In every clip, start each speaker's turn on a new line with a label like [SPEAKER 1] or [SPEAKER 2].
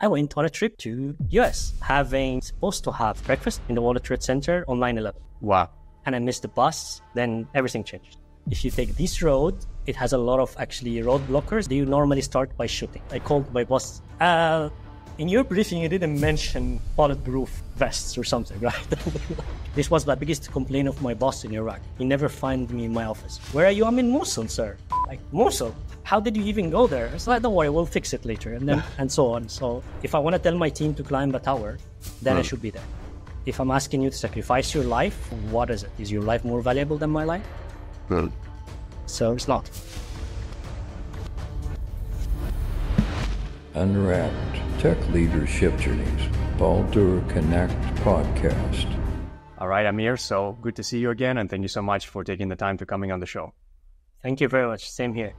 [SPEAKER 1] I went on a trip to US, having supposed to have breakfast in the World Trade Center on 9/11.
[SPEAKER 2] Wow.
[SPEAKER 1] And I missed the bus, then everything changed. If you take this road, it has a lot of actually road blockers. You normally start by shooting. I called my boss. In your briefing, you didn't mention bulletproof vests or something, right? This was the biggest complaint of my boss in Iraq. He never found me in my office. Where are you? I'm in Mosul, sir. Like, Mosul? How did you even go there? It's like, don't worry, we'll fix it later. And then, and so on. So if I want to tell my team to climb a tower, then I should be there. If I'm asking you to sacrifice your life, what is it? Is your life more valuable than my life? So it's not.
[SPEAKER 3] Unwrapped Tech Leadership Journeys, Baldur Connect podcast.
[SPEAKER 2] All right, Amir, so good to see you again, and thank you so much for taking the time to coming on the show.
[SPEAKER 1] Thank you very much. Same here.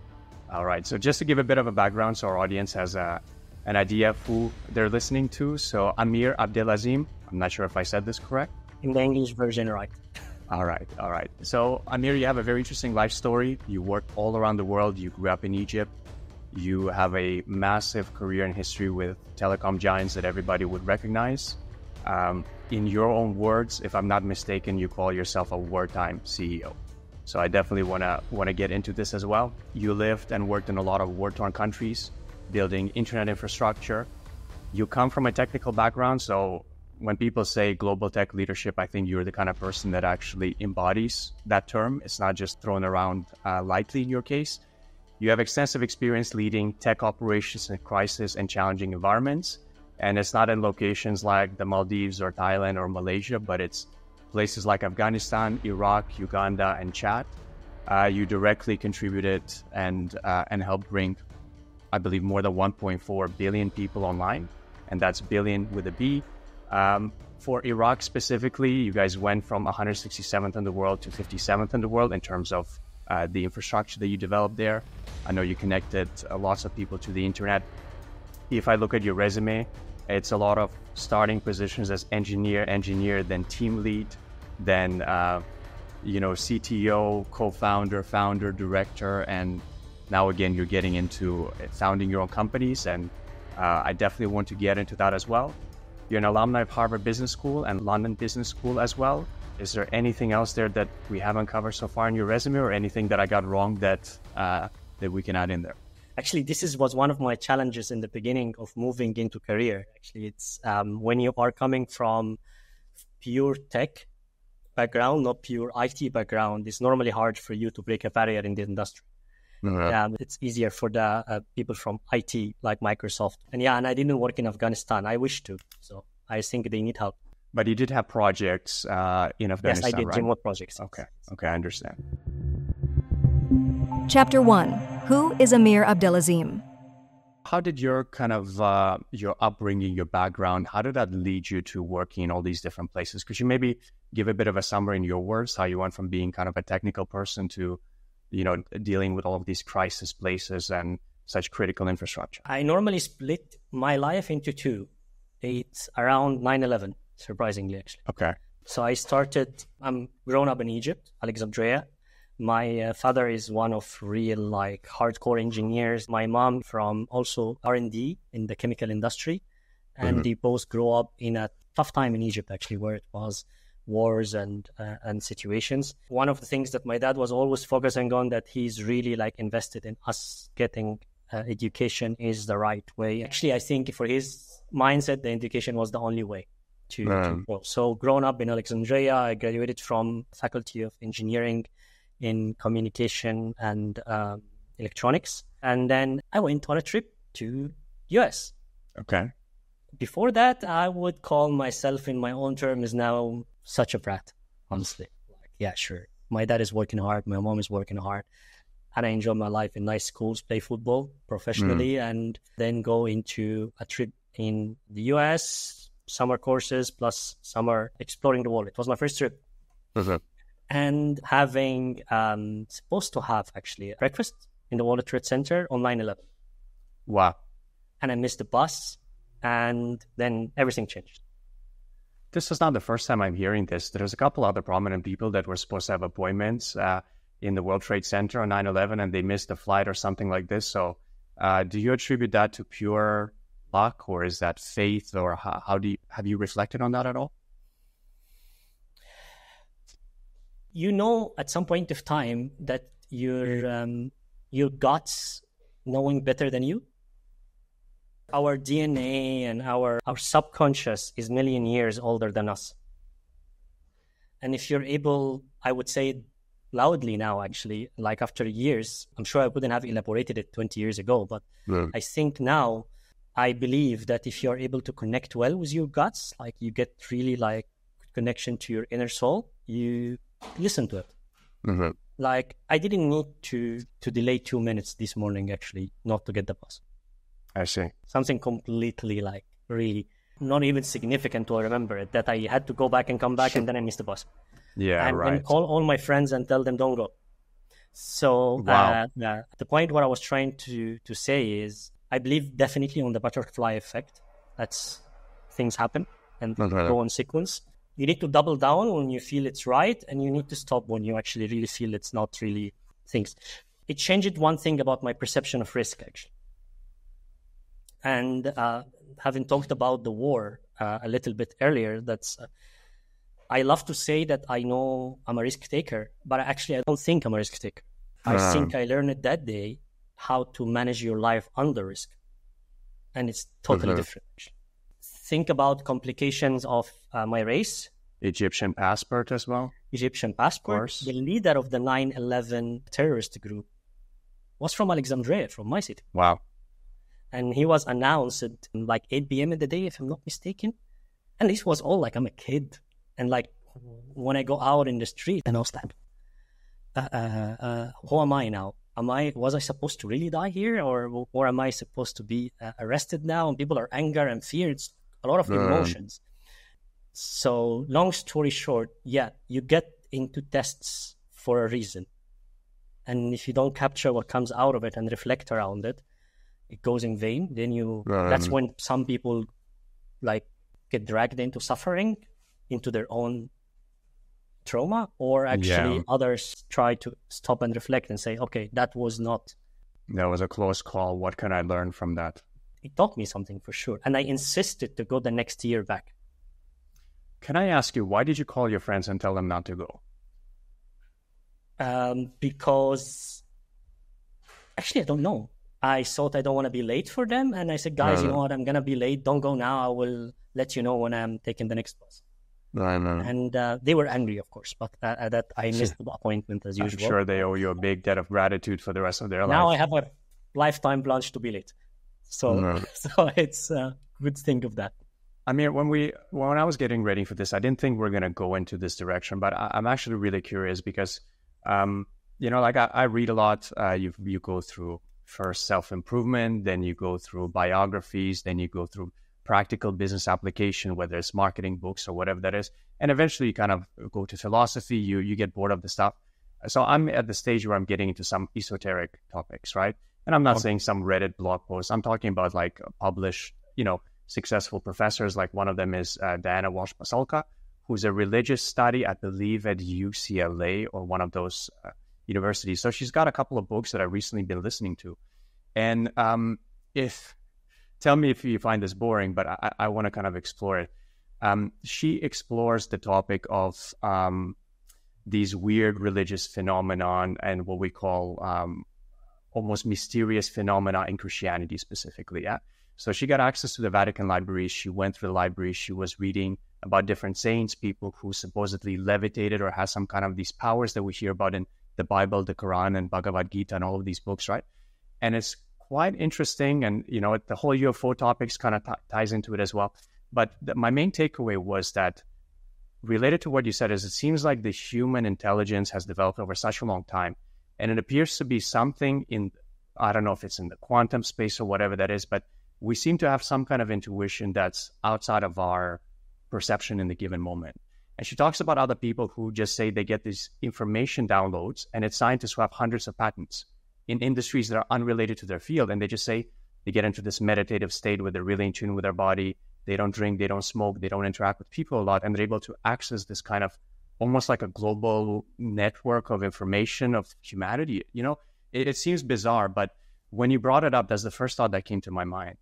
[SPEAKER 2] All right, so just to give a bit of a background so our audience has an idea of who they're listening to. So Amir Abdelazim, I'm not sure if I said this correct.
[SPEAKER 1] In the English version, right.
[SPEAKER 2] All right. So Amir, you have a very interesting life story. You worked all around the world. You grew up in Egypt. You have a massive career and history with telecom giants that everybody would recognize. In your own words, if I'm not mistaken, you call yourself a wartime CEO. So I definitely want to get into this as well. You lived and worked in a lot of war-torn countries, building internet infrastructure. You come from a technical background, so when people say global tech leadership, I think you're the kind of person that actually embodies that term. It's not just thrown around lightly in your case. You have extensive experience leading tech operations in crisis and challenging environments. And it's not in locations like the Maldives or Thailand or Malaysia, but it's places like Afghanistan, Iraq, Uganda, and Chad. You directly contributed and helped bring, I believe, more than 1.4 billion people online. And that's billion with a B. For Iraq specifically, you guys went from 167th in the world to 57th in the world in terms of the infrastructure that you developed there. I know you connected lots of people to the internet. If I look at your resume, it's a lot of starting positions as engineer, then team lead, then CTO, co-founder, founder, director, and now again you're getting into founding your own companies, and I definitely want to get into that as well. You're an alumni of Harvard Business School and London Business School as well. Is there anything else there that we haven't covered so far in your resume, or anything that I got wrong that we can add in there?
[SPEAKER 1] Actually, this was one of my challenges in the beginning of moving into career. Actually, it's when you are coming from pure tech background, not pure IT background, it's normally hard for you to break a barrier in the industry. It's easier for the people from IT, like Microsoft. And I didn't work in Afghanistan. I wish to. So I think they need help.
[SPEAKER 2] But you did have projects in Afghanistan,
[SPEAKER 1] yes, I did,
[SPEAKER 2] right?
[SPEAKER 1] remote projects.
[SPEAKER 2] Okay, I understand.
[SPEAKER 4] Chapter 1. Who is Amir Abdelazim?
[SPEAKER 2] How did your kind of your upbringing, your background, how did that lead you to working in all these different places? Could you maybe give a bit of a summary in your words, how you went from being kind of a technical person to, dealing with all of these crisis places and such critical infrastructure? I
[SPEAKER 1] normally split my life into two. It's around 9/11, surprisingly, actually.
[SPEAKER 2] Okay.
[SPEAKER 1] So I'm grown up in Egypt, Alexandria. My father is one of real hardcore engineers. My mom from also R&D in the chemical industry. And they both grew up in a tough time in Egypt, actually, where it was wars and situations. One of the things that my dad was always focusing on, that he's really invested in us getting education is the right way. Actually, I think for his mindset, the education was the only way to grow. So growing up in Alexandria, I graduated from Faculty of Engineering in Communication and Electronics. And then I went on a trip to US.
[SPEAKER 2] Okay.
[SPEAKER 1] Before that, I would call myself in my own terms now such a brat, honestly. Sure. My dad is working hard. My mom is working hard. And I enjoy my life in nice schools, play football professionally, and then go into a trip in the US, summer courses, plus summer exploring the world. It was my first trip. And having supposed to have actually breakfast in the World Trade Center on 9/11.
[SPEAKER 2] Wow.
[SPEAKER 1] And I missed the bus, and then everything changed.
[SPEAKER 2] This is not the first time I'm hearing this. There's a couple other prominent people that were supposed to have appointments in the World Trade Center on 9/11, and they missed a flight or something like this. So do you attribute that to pure, luck, or is that faith, or have you reflected on that at all?
[SPEAKER 1] At some point of time that your guts knowing better than you. Our DNA and our subconscious is million years older than us. And if you're able, I would say loudly now, actually, like after years, I'm sure I wouldn't have elaborated it 20 years ago, but I think now, I believe that if you're able to connect well with your guts, like you get really like connection to your inner soul, you listen to it.
[SPEAKER 2] Mm-hmm.
[SPEAKER 1] Like I didn't need to delay 2 minutes this morning, actually, not to get the bus.
[SPEAKER 2] I see.
[SPEAKER 1] Something completely like really not even significant to remember it, that I had to go back and come back and then I missed the bus.
[SPEAKER 2] Yeah,
[SPEAKER 1] and
[SPEAKER 2] right.
[SPEAKER 1] And call all my friends and tell them don't go. So
[SPEAKER 2] wow.
[SPEAKER 1] The point what I was trying to say is I believe definitely on the butterfly effect. That's things happen and go on sequence. You need to double down when you feel it's right, and you need to stop when you actually really feel it's not really things. It changed one thing about my perception of risk, actually. And having talked about the war a little bit earlier, I love to say that I know I'm a risk taker, but actually I don't think I'm a risk taker. I think I learned it that day how to manage your life under risk. And it's totally different. Think about complications of my race.
[SPEAKER 2] Egyptian passport as well.
[SPEAKER 1] Egyptian passport. The leader of the 9/11 terrorist group was from Alexandria, from my city.
[SPEAKER 2] Wow.
[SPEAKER 1] And he was announced at like 8 p.m. in the day, if I'm not mistaken. And this was all like, I'm a kid. And like, when I go out in the street, and I was like, who am I now? Was I supposed to really die here? Or am I supposed to be arrested now? And people are anger and fear. It's a lot of emotions. So long story short, you get into tests for a reason. And if you don't capture what comes out of it and reflect around it, it goes in vain. Then that's when some people like get dragged into suffering, into their own trauma, or actually others try to stop and reflect and say, okay, that was
[SPEAKER 2] a close call. What can I learn from that?
[SPEAKER 1] It taught me something for sure. And I insisted to go the next year back.
[SPEAKER 2] Can I ask you, why did you call your friends and tell them not to go?
[SPEAKER 1] Because actually, I don't know. I thought I don't want to be late for them. And I said, guys, you know what? I'm going to be late. Don't go now. I will let you know when I'm taking the next bus. And they were angry, of course, but that I missed the appointment as usual.
[SPEAKER 2] I'm sure they owe you a big debt of gratitude for the rest of their life.
[SPEAKER 1] Now I have a lifetime plunge to be late. So it's a good thing of that.
[SPEAKER 2] I mean, when I was getting ready for this, I didn't think we're going to go into this direction, but I'm actually really curious because, like I read a lot. You go through first self-improvement, then you go through biographies, then you go through practical business application, whether it's marketing books or whatever that is. And eventually you kind of go to philosophy, you get bored of the stuff. So I'm at the stage where I'm getting into some esoteric topics, right? And I'm not saying some Reddit blog post. I'm talking about like published, successful professors. Like one of them is Diana Walsh-Pasulka, who's a religious study, I believe at UCLA or one of those universities. So she's got a couple of books that I've recently been listening to. And tell me if you find this boring, but I want to kind of explore it. She explores the topic of these weird religious phenomenon and what we call almost mysterious phenomena in Christianity specifically. Yeah. So she got access to the Vatican libraries. She went through the library. She was reading about different saints, people who supposedly levitated or has some kind of these powers that we hear about in the Bible, the Quran, and Bhagavad Gita, and all of these books, right? And it's quite interesting. And, the whole UFO topics kind of ties into it as well. But my main takeaway was that related to what you said is it seems like the human intelligence has developed over such a long time. And it appears to be something I don't know if it's in the quantum space or whatever that is, but we seem to have some kind of intuition that's outside of our perception in the given moment. And she talks about other people who just say they get these information downloads, and it's scientists who have hundreds of patents in industries that are unrelated to their field. And they just say they get into this meditative state where they're really in tune with their body. They don't drink, they don't smoke, they don't interact with people a lot. And they're able to access this kind of almost like a global network of information of humanity. It seems bizarre, but when you brought it up, that's the first thought that came to my mind.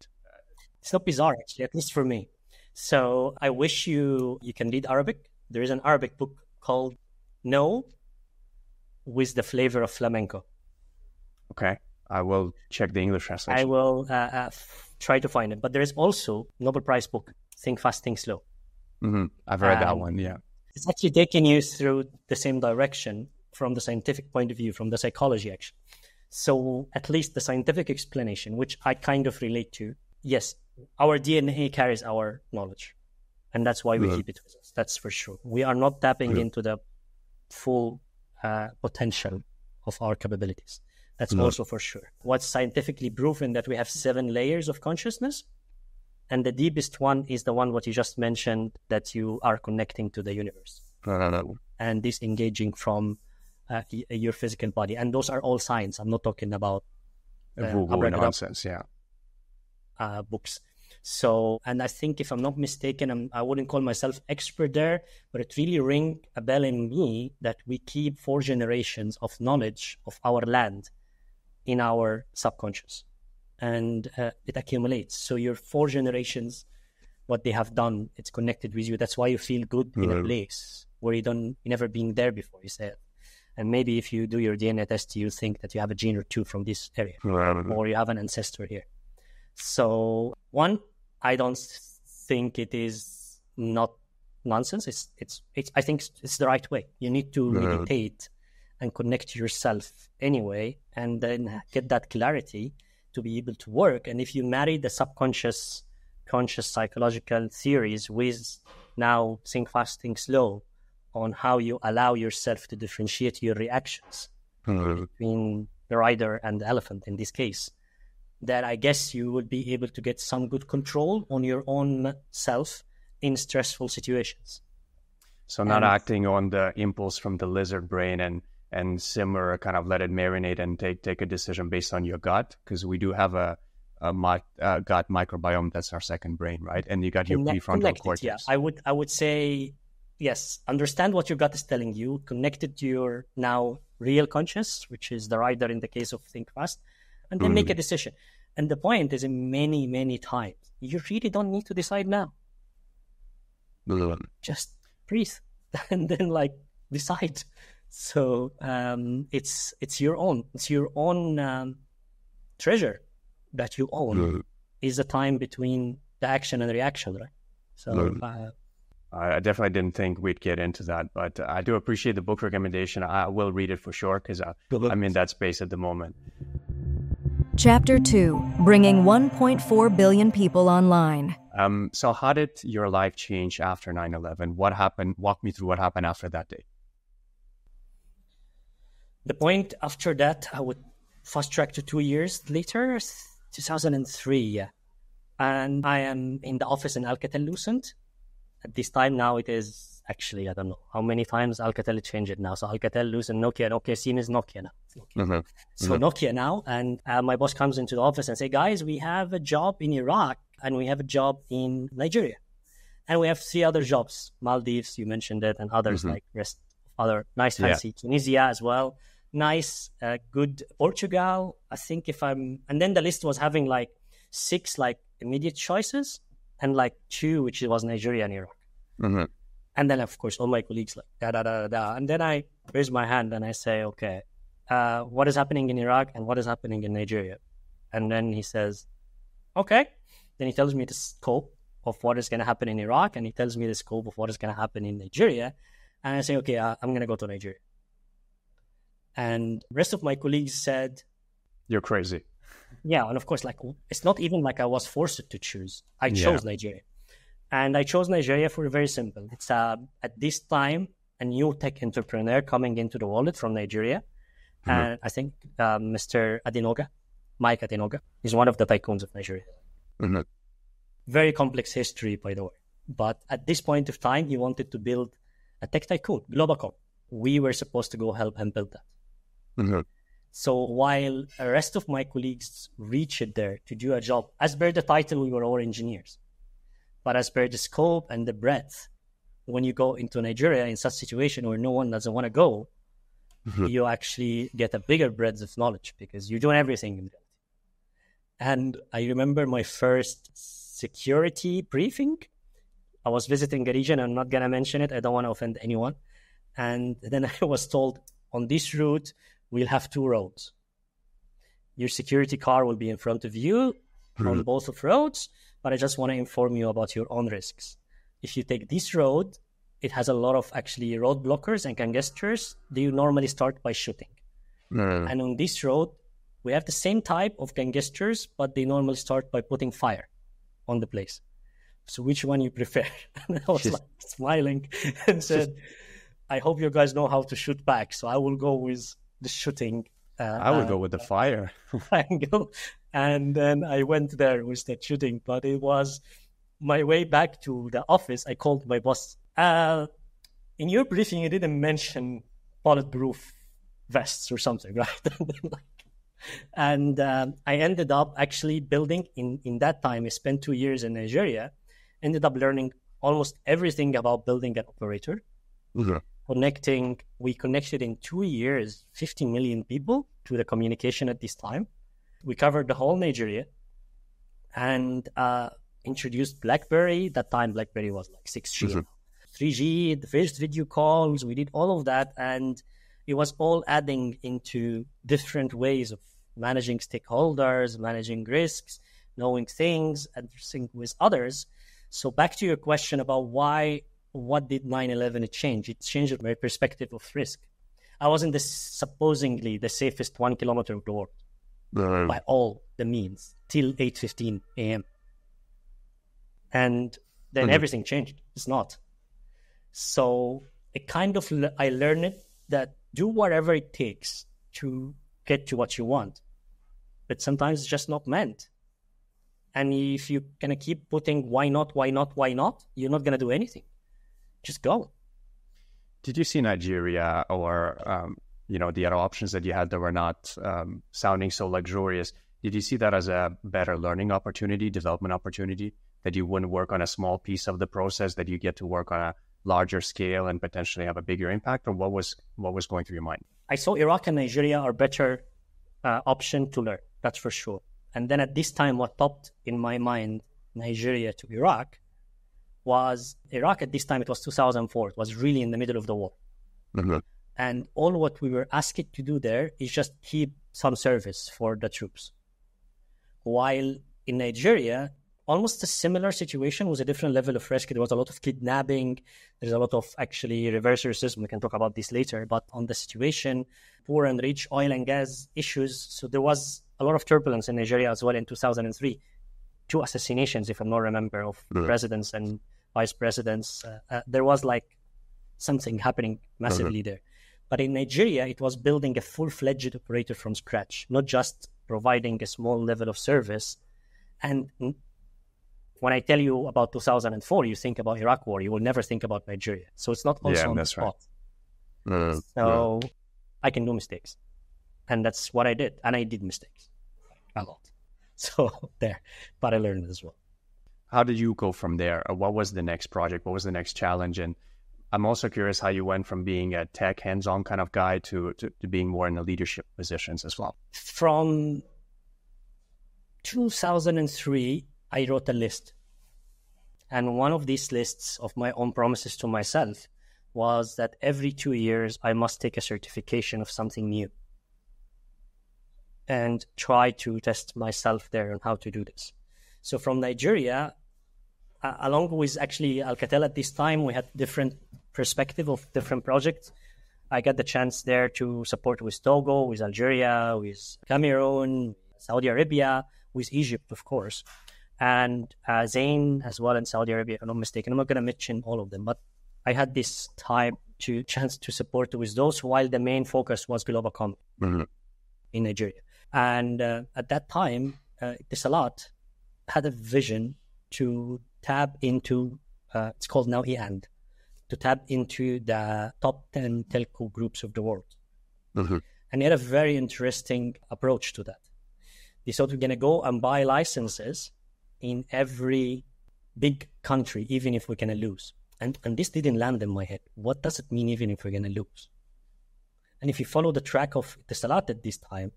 [SPEAKER 1] It's not bizarre, actually, at least for me. So I wish you can read Arabic. There is an Arabic book called No with the Flavor of Flamenco.
[SPEAKER 2] Okay. I will check the English translation.
[SPEAKER 1] I will try to find it. But there is also Nobel Prize book, Think Fast, Think Slow.
[SPEAKER 2] I've read that one, yeah.
[SPEAKER 1] It's actually taking you through the same direction from the scientific point of view, from the psychology, actually. So at least the scientific explanation, which I kind of relate to, yes, our DNA carries our knowledge. And that's why we keep it with us. That's for sure. We are not tapping into the full potential of our capabilities. That's also for sure. What's scientifically proven that we have 7 layers of consciousness. And the deepest one is the one what you just mentioned, that you are connecting to the universe. And disengaging from your physical body. And those are all science. I'm not talking about
[SPEAKER 2] nonsense,
[SPEAKER 1] books. So, and I think if I'm not mistaken, I wouldn't call myself expert there, but it really rang a bell in me that we keep 4 generations of knowledge of our land in our subconscious. And it accumulates. So your 4 generations, what they have done, it's connected with you. That's why you feel good in a place where you never been there before, you said. And maybe if you do your DNA test, you think that you have a gene or 2 from this area, or you have an ancestor here. So, one, I don't think it is not nonsense. It's I think it's the right way. You need to meditate and connect yourself anyway, and then get that clarity to be able to work. And if you marry the subconscious, conscious psychological theories with now think fast, think slow, on how you allow yourself to differentiate your reactions between the rider and the elephant in this case, that I guess you would be able to get some good control on your own self in stressful situations.
[SPEAKER 2] So not acting on the impulse from the lizard brain and simmer, kind of let it marinate and take a decision based on your gut, because we do have a gut microbiome. That's our second brain, right? And you got your prefrontal cortex.
[SPEAKER 1] Yeah, I would say, yes, understand what your gut is telling you, connect it to your now real conscious, which is the rider in the case of Think Fast, and then make a decision. And the point is, in many, many times, you really don't need to decide now. Just breathe and then decide. So it's your own. It's your own treasure that you own. Is the time between the action and the reaction, right? So
[SPEAKER 2] I definitely didn't think we'd get into that, but I do appreciate the book recommendation. I will read it for sure, because I'm in that space at the moment.
[SPEAKER 4] Chapter 2, Bringing 1.4 billion people online.
[SPEAKER 2] So how did your life change after 9/11? What happened? Walk me through what happened after that day.
[SPEAKER 1] The point after that, I would fast track to 2 years later, 2003, yeah. And I am in the office in Alcatel-Lucent. At this time now it is actually, I don't know how many times Alcatel changed it now. So Alcatel-Lucent, Nokia scene is Nokia now. Nokia. Nokia now. And my boss comes into the office and say, guys, we have a job in Iraq and we have a job in Nigeria. And we have 3 other jobs, Maldives, you mentioned it, and others like rest of other nice, fancy Tunisia as well. Nice, good Portugal. I think and then the list was having 6 immediate choices and 2, which was Nigeria and Iraq. And then of course all my colleagues and then I raise my hand and I say, okay, what is happening in Iraq and what is happening in Nigeria? And then he says, okay. Then he tells me the scope of what is going to happen in Iraq, and he tells me the scope of what is going to happen in Nigeria. And I say, okay, I'm going to go to Nigeria. And the rest of my colleagues said,
[SPEAKER 2] you're crazy.
[SPEAKER 1] Yeah, and of course, it's not even I was forced to choose. I chose Nigeria. And I chose Nigeria for very simple. It's at this time, a new tech entrepreneur coming into the world from Nigeria. And I think Mr. Mike Adenoga, is one of the tycoons of Nigeria. Very complex history, by the way. But at this point of time, he wanted to build a tech tycoon, Globacom. We were supposed to go help him build that. So while the rest of my colleagues reached there to do a job, as per the title, we were all engineers. But as per the scope and the breadth, when you go into Nigeria in such a situation where no one doesn't want to go, you actually get a bigger breadth of knowledge because you're doing everything. And I remember my first security briefing. I was visiting a region. I'm not going to mention it. I don't want to offend anyone. And then I was told, on this route, we'll have 2 roads. Your security car will be in front of you on both of roads, but I just want to inform you about your own risks. If you take this road, it has a lot of actually road blockers and gangsters. They normally start by shooting. And on this road, we have the same type of gangsters, but they normally start by putting fire on the place. So which one you prefer? And I was like smiling and said, I hope you guys know how to shoot back. So I will go with the shooting.
[SPEAKER 2] I would go with the fire.
[SPEAKER 1] Angle. And then I went there with the shooting. But it was my way back to the office. I called my boss. In your briefing, you didn't mention bulletproof vests or something, right? And I ended up actually building, in that time, I spent 2 years in Nigeria, ended up learning almost everything about building an operator. We connected in 2 years, 50 million people to the communication at this time. We covered the whole Nigeria and introduced BlackBerry. That time, BlackBerry was like 6G. 3G, the first video calls, we did all of that. And it was all adding into different ways of managing stakeholders, managing risks, knowing things, addressing with others. So back to your question about what did 9/11 change? It changed my perspective of risk. I wasn't supposedly the safest 1 kilometer of the world by all the means till 8:15 a.m. And then everything changed. It's not. So it kind of, I learned that do whatever it takes to get to what you want. But sometimes it's just not meant. And if you're going to keep putting why not, you're not going to do anything. Just go.
[SPEAKER 2] Did you see Nigeria or, the other options that you had that were not sounding so luxurious? Did you see that as a better learning opportunity, development opportunity, that you wouldn't work on a small piece of the process, that you get to work on a larger scale and potentially have a bigger impact? Or what was going through your mind?
[SPEAKER 1] I saw Iraq and Nigeria are better option to learn, that's for sure. And then at this time, what popped in my mind, Nigeria to Iraq, was Iraq at this time, it was 2004. It was really in the middle of the war. And all what we were asked to do there is just keep some service for the troops. While in Nigeria, almost a similar situation with a different level of risk. There was a lot of kidnapping. There's a lot of actually reverse racism. We can talk about this later. But on the situation, poor and rich, oil and gas issues. So there was a lot of turbulence in Nigeria as well in 2003. 2 assassinations, if I'm not remember, of presidents and vice presidents. There was like something happening massively there. But in Nigeria, it was building a full-fledged operator from scratch, not just providing a small level of service. And when I tell you about 2004, you think about Iraq war. You will never think about Nigeria. So it's not also on the spot. So I can do mistakes. And that's what I did. And I did mistakes a lot. So there. But I learned as well.
[SPEAKER 2] How did you go from there? What was the next project? What was the next challenge? And I'm also curious how you went from being a tech hands-on kind of guy to being more in the leadership positions as well.
[SPEAKER 1] From 2003, I wrote a list. And one of these lists of my own promises to myself was that every 2 years, I must take a certification of something new and try to test myself there on how to do this. So from Nigeria, along with actually Alcatel at this time, we had different perspective of different projects. I got the chance there to support with Togo, with Algeria, with Cameroon, Saudi Arabia, with Egypt, of course, and Zain as well in Saudi Arabia, if I'm not mistaken. I'm not going to mention all of them, but I had this chance to support with those, while the main focus was Globacom in Nigeria. And at that time, Etisalat had a vision to tap into, it's called now EAND, to tap into the top 10 telco groups of the world. And he had a very interesting approach to that. They thought we're going to go and buy licenses in every big country, even if we're going to lose. And this didn't land in my head. What does it mean, even if we're going to lose? And if you follow the track of Etisalat at this time,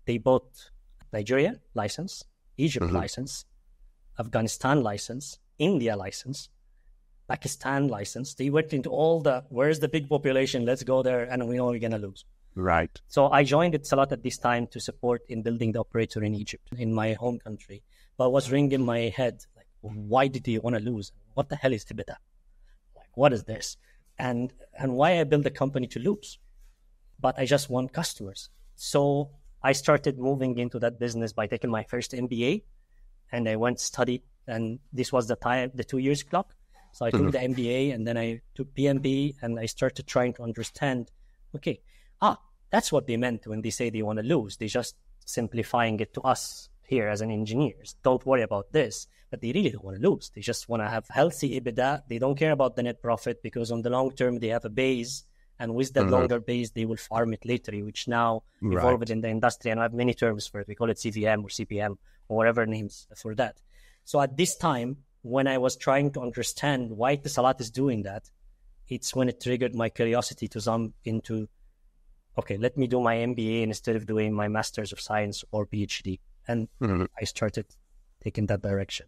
[SPEAKER 1] they bought Nigeria license, Egypt license, Afghanistan license, India license, Pakistan license. They went into all where's the big population? Let's go there, and we know we're going to lose.
[SPEAKER 2] Right.
[SPEAKER 1] So I joined Etisalat at this time to support in building the operator in Egypt, in my home country. But it was ringing in my head, like, why did you want to lose? What the hell is EBITDA? Like, what is this? And why I built a company to lose? But I just want customers. So I started moving into that business by taking my first MBA, and I went study. And this was the 2 years clock. So I took the MBA, and then I took PMP, and I started trying to understand, okay, that's what they meant when they say they want to lose. They're just simplifying it to us here as an engineers. Don't worry about this. But they really don't want to lose. They just want to have healthy EBITDA. They don't care about the net profit because on the long term, they have a base. And with that longer base, they will farm it later, which now evolved in the industry. And I have many terms for it. We call it CVM or CPM or whatever names for that. So at this time, when I was trying to understand why Etisalat is doing that, it's when it triggered my curiosity to jump into, okay, let me do my MBA instead of doing my Master's of Science or PhD. And I started taking that direction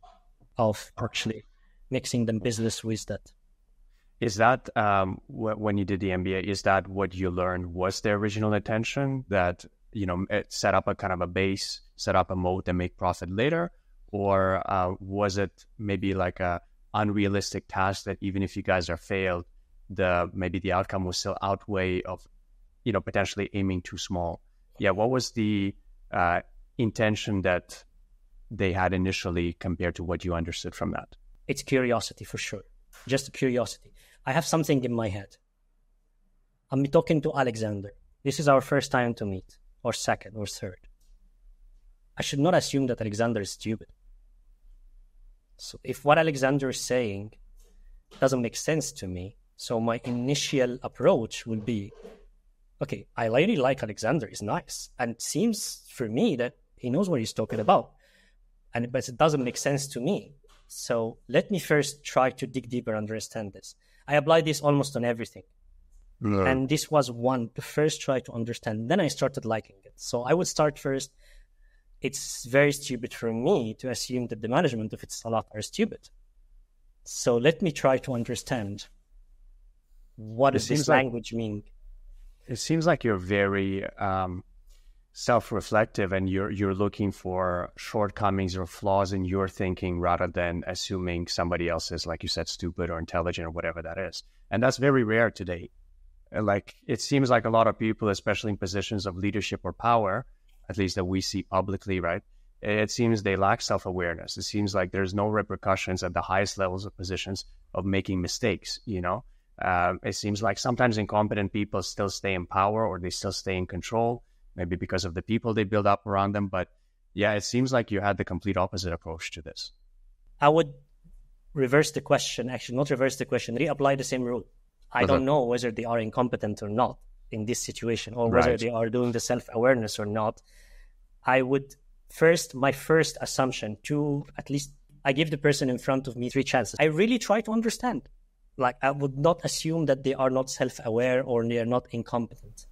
[SPEAKER 1] of actually mixing the business with that.
[SPEAKER 2] Is that, when you did the MBA, is that what you learned was the original intention, that, set up a kind of a base, set up a moat and make profit later? Or was it maybe like a unrealistic task that even if you guys are failed, maybe the outcome will still outweigh of, potentially aiming too small? Yeah, what was the intention that they had initially compared to what you understood from that?
[SPEAKER 1] It's curiosity for sure. Just curiosity. I have something in my head. I'm talking to Alexander. This is our first time to meet, or second, or third. I should not assume that Alexander is stupid. So if what Alexander is saying doesn't make sense to me, so my initial approach would be, okay, I really like Alexander. He's nice. And it seems for me that he knows what he's talking about. But it doesn't make sense to me. So let me first try to dig deeper, understand this. I applied this almost on everything. No. And this was one to first try to understand. Then I started liking it. So I would start first. It's very stupid for me to assume that the management of Etisalat are stupid. So let me try to understand what does this language mean.
[SPEAKER 2] It seems like you're very self-reflective, and you're looking for shortcomings or flaws in your thinking rather than assuming somebody else is, like you said, stupid or intelligent or whatever that is. And that's very rare today. Like, it seems like a lot of people, especially in positions of leadership or power, at least that we see publicly, right? It seems they lack self-awareness. It seems like there's no repercussions at the highest levels of positions of making mistakes, It seems like sometimes incompetent people still stay in power, or they still stay in control, maybe because of the people they build up around them. But yeah, it seems like you had the complete opposite approach to this.
[SPEAKER 1] I would reverse the question, actually not reverse the question, reapply the same rule. I don't know whether they are incompetent or not in this situation, or whether they are doing the self-awareness or not. I would my first assumption to at least, I give the person in front of me 3 chances. I really try to understand. Like, I would not assume that they are not self-aware or they are not incompetent.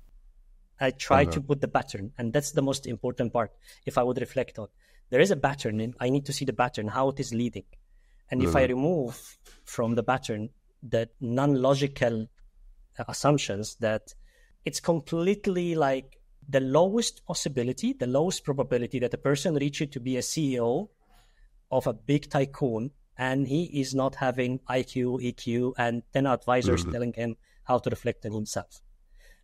[SPEAKER 1] I try to put the pattern, and that's the most important part. If I would reflect on, there is a pattern, and I need to see the pattern, how it is leading. And if I remove from the pattern that non-logical assumptions, that it's completely like the lowest possibility, the lowest probability that a person reaches to be a CEO of a big tycoon, and he is not having IQ, EQ, and 10 advisors telling him how to reflect on himself.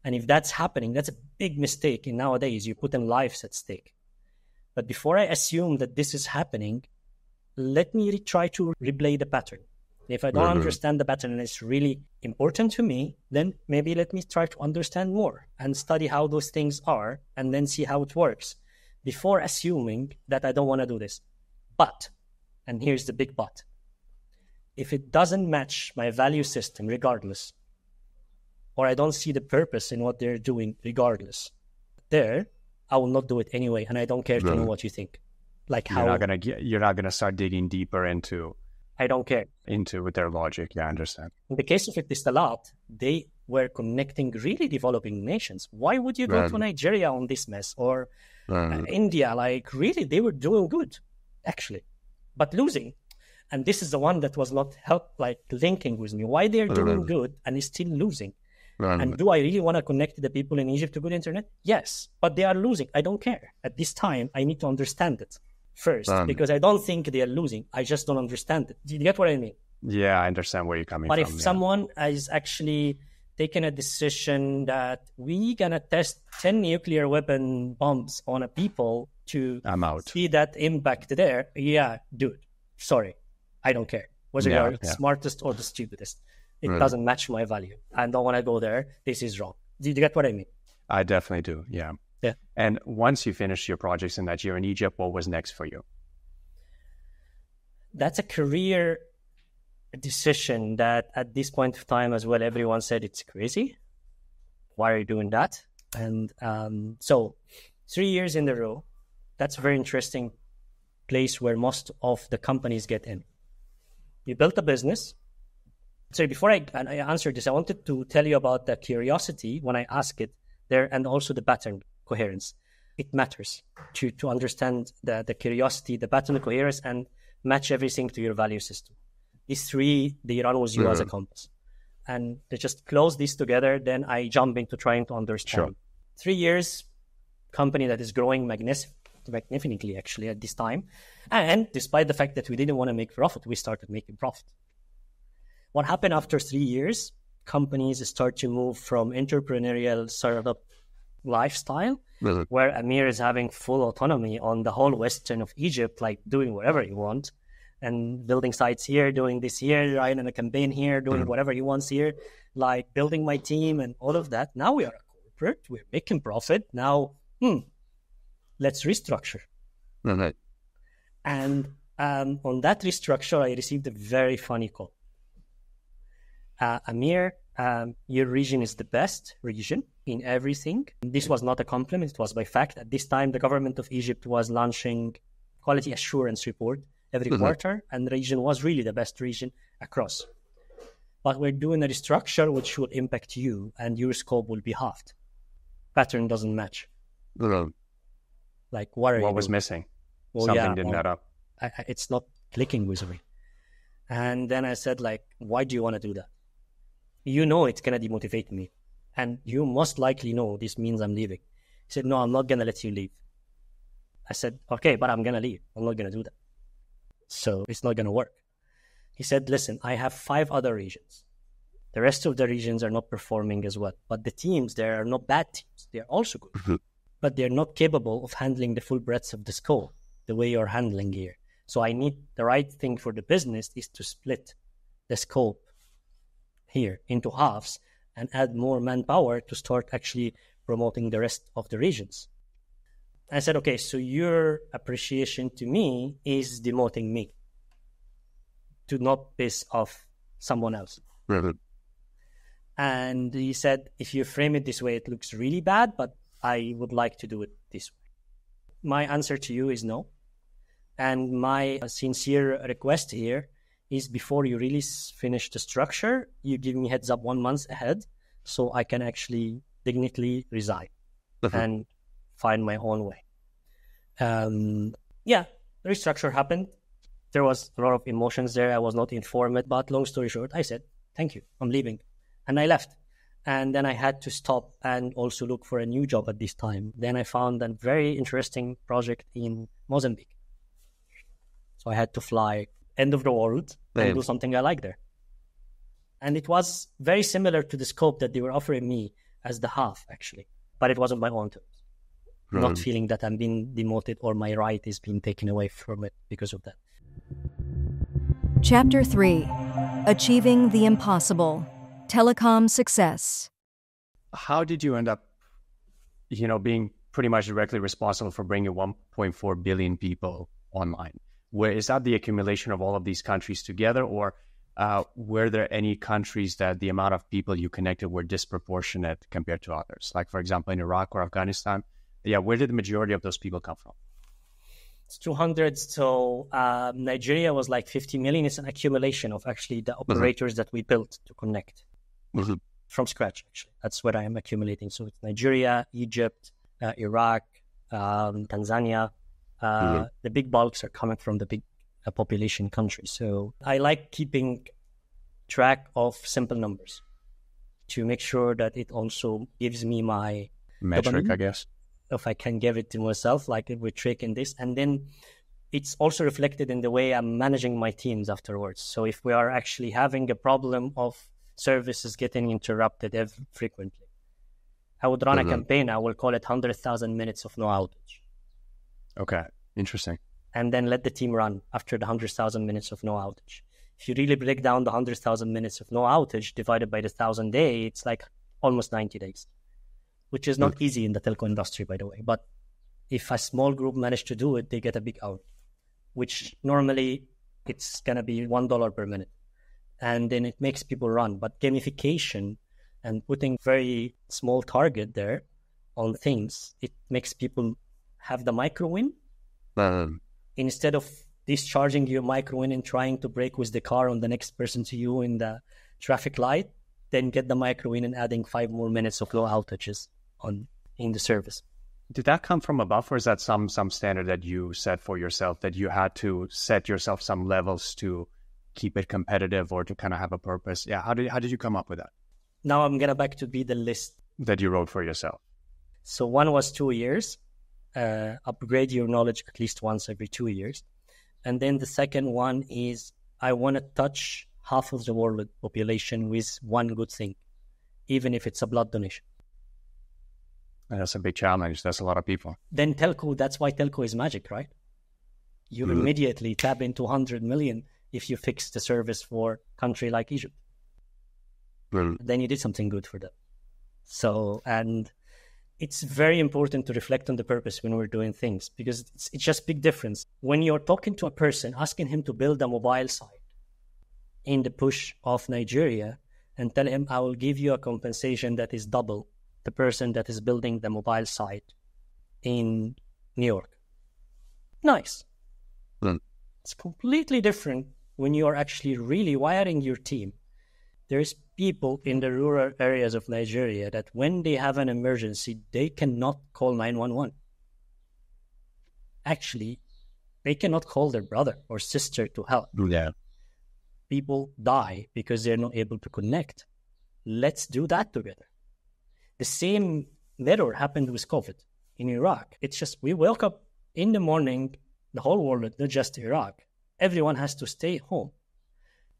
[SPEAKER 1] And if that's happening, that's a big mistake. And nowadays, you put in lives at stake. But before I assume that this is happening, let me try to replay the pattern. If I don't understand the pattern and it's really important to me, then maybe let me try to understand more and study how those things are, and then see how it works before assuming that I don't want to do this. But, and here's the big but, if it doesn't match my value system regardless, or I don't see the purpose in what they're doing regardless, I will not do it anyway, and I don't care to know what you think. Like, how
[SPEAKER 2] you're not gonna start digging deeper into.
[SPEAKER 1] I don't care.
[SPEAKER 2] With their logic, yeah, I understand.
[SPEAKER 1] In the case of Etisalat, they were connecting really developing nations. Why would you go to Nigeria on this mess, or India? Like, really, they were doing good, actually. but losing. And this is the one that was not linking with me. Why they're doing good and is still losing? And do I really want to connect the people in Egypt to good internet? Yes, but they are losing. I don't care. At this time, I need to understand it first because I don't think they are losing. I just don't understand it. Do you get what I mean?
[SPEAKER 2] Yeah, I understand where you're coming
[SPEAKER 1] but
[SPEAKER 2] from.
[SPEAKER 1] But if someone is actually taking a decision that we're going to test 10 nuclear weapon bombs on a people to see that impact there, yeah, dude, sorry, I don't care. Whether you're the smartest or the stupidest. It doesn't match my value. I don't want to go there. This is wrong. Do you get what I mean?
[SPEAKER 2] I definitely do, yeah. And once you finished your projects in Nigeria and Egypt, what was next for you?
[SPEAKER 1] That's a career decision that at this point of time as well, everyone said it's crazy. Why are you doing that? And so 3 years in a row, that's a very interesting place where most of the companies get in. You built a business. So before I answer this, I wanted to tell you about the curiosity when I ask it there, and also the pattern coherence. It matters to understand the curiosity, the pattern, the coherence, and match everything to your value system. These three, they run with you as a compass. And they just close these together, then I jump into trying to understand. 3 years, company that is growing magnificently actually at this time. And despite the fact that we didn't want to make profit, we started making profit. What happened after 3 years, companies start to move from entrepreneurial startup lifestyle, where Amir is having full autonomy on the whole western of Egypt, like doing whatever you want, and building sites here, doing this here, running a campaign here, doing whatever he wants here, like building my team and all of that. Now we are a corporate, we're making profit. Now, let's restructure. And on that restructure, I received a very funny call. Amir, your region is the best region in everything. This was not a compliment, it was by fact. At this time, the government of Egypt was launching quality assurance report every quarter, and the region was really the best region across. But we're doing a restructure which will impact you, and your scope will be halved. Pattern doesn't match. Like, what
[SPEAKER 2] was missing? Something didn't add up.
[SPEAKER 1] It's not clicking with me. And then I said, like, why do you want to do that? You know it's going to demotivate me. And you most likely know this means I'm leaving. He said, no, I'm not going to let you leave. I said, okay, but I'm going to leave. I'm not going to do that. So it's not going to work. He said, listen, I have 5 other regions. The rest of the regions are not performing as well. But the teams, there are not bad teams. They are also good. But they're not capable of handling the full breadth of the scope the way you're handling here. So I need the right thing for the business is to split the scope here into halves and add more manpower to start actually promoting the rest of the regions. I said, okay, so your appreciation to me is demoting me to not piss off someone else. And he said, if you frame it this way, it looks really bad, but I would like to do it this way. My answer to you is no. And my sincere request here is before you really finish the structure, you give me heads up 1 month ahead so I can actually dignitely resign and find my own way. The restructure happened. There was a lot of emotions there. I was not informed, but long story short, I said, thank you, I'm leaving. And I left. And then I had to stop and also look for a new job at this time. Then I found a very interesting project in Mozambique. So I had to fly end of the world and do something I like there. And it was very similar to the scope that they were offering me as the half, actually. But it wasn't my own terms. Not feeling that I'm being demoted or my right is being taken away from it because of that.
[SPEAKER 4] Chapter 3. Achieving the Impossible. Telecom Success.
[SPEAKER 2] How did you end up, being pretty much directly responsible for bringing 1.4 billion people online? Where is that the accumulation of all of these countries together, or were there any countries that the amount of people you connected were disproportionate compared to others? Like, for example, in Iraq or Afghanistan? Where did the majority of those people come from?
[SPEAKER 1] It's 200. So Nigeria was like 50 million. It's an accumulation of actually the operators that we built to connect from scratch, actually. That's what I am accumulating. So it's Nigeria, Egypt, Iraq, Tanzania. The big bulks are coming from the big a population country. So I like keeping track of simple numbers to make sure that it also gives me my
[SPEAKER 2] metric,
[SPEAKER 1] dopamine,
[SPEAKER 2] I guess.
[SPEAKER 1] if I can give it to myself, like we're tracking this. And then it's also reflected in the way I'm managing my teams afterwards. So if we are actually having a problem of services getting interrupted frequently, I would run a campaign. I will call it 100,000 minutes of no outage.
[SPEAKER 2] Okay, interesting.
[SPEAKER 1] And then let the team run after the 100,000 minutes of no outage. If you really break down the 100,000 minutes of no outage divided by the 1,000 day, it's like almost 90 days, which is not easy in the telco industry, by the way. But if a small group manage to do it, they get a big out, which normally it's going to be $1 per minute. And then it makes people run. But gamification and putting very small target there on things, it makes people have the micro win. Instead of discharging your micro win and trying to break with the car on the next person to you in the traffic light, then get the micro win and adding 5 more minutes of low outages in the service.
[SPEAKER 2] Did that come from above, or is that some standard that you set for yourself, that you had to set yourself some levels to keep it competitive or to kind of have a purpose? Yeah, how did you come up with that?
[SPEAKER 1] Now I'm gonna back to be the list
[SPEAKER 2] that you wrote for yourself.
[SPEAKER 1] So one was 2 years, upgrade your knowledge at least once every 2 years. And then the second one is I want to touch half of the world population with one good thing, even if it's a blood donation.
[SPEAKER 2] And that's a big challenge. That's a lot of people.
[SPEAKER 1] Then telco, that's why telco is magic, right? You immediately tap into 100 million if you fix the service for a country like Egypt. Then you did something good for them. So, and it's very important to reflect on the purpose when we're doing things, because it's just big difference. When you're talking to a person, asking him to build a mobile site in the push of Nigeria and tell him, I will give you a compensation that is double the person that is building the mobile site in New York. Nice. It's completely different when you are actually really wiring your team. There's people in the rural areas of Nigeria that when they have an emergency, they cannot call 911. Actually, they cannot call their brother or sister to help.
[SPEAKER 2] Yeah.
[SPEAKER 1] People die because they're not able to connect. Let's do that together. The same mirror happened with COVID in Iraq. It's just we woke up in the morning, the whole world, not just Iraq. Everyone has to stay home.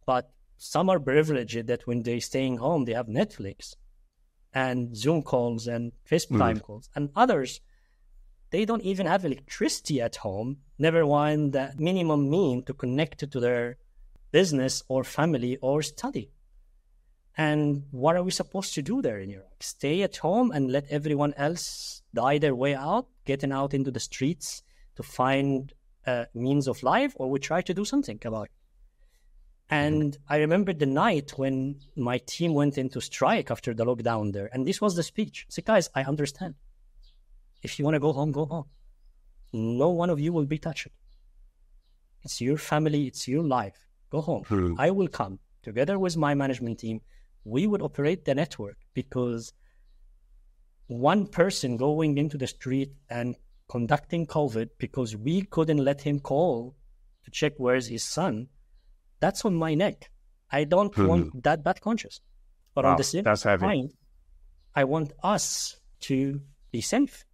[SPEAKER 1] But some are privileged that when they're staying home, they have Netflix and Zoom calls and FaceTime calls. And others, they don't even have electricity at home, never mind the minimum mean to connect to their business or family or study. And what are we supposed to do there in Iraq? Stay at home and let everyone else die their way out, getting out into the streets to find means of life, or we try to do something about it? And I remember the night when my team went into strike after the lockdown there. And this was the speech. I said, guys, I understand. If you want to go home, go home. No one of you will be touched. It's your family. It's your life. Go home. I will come together with my management team. We would operate the network, because one person going into the street and conducting COVID because we couldn't let him call to check where's his son, that's on my neck. I don't want that bad conscious. But on the same time, I want us to be safe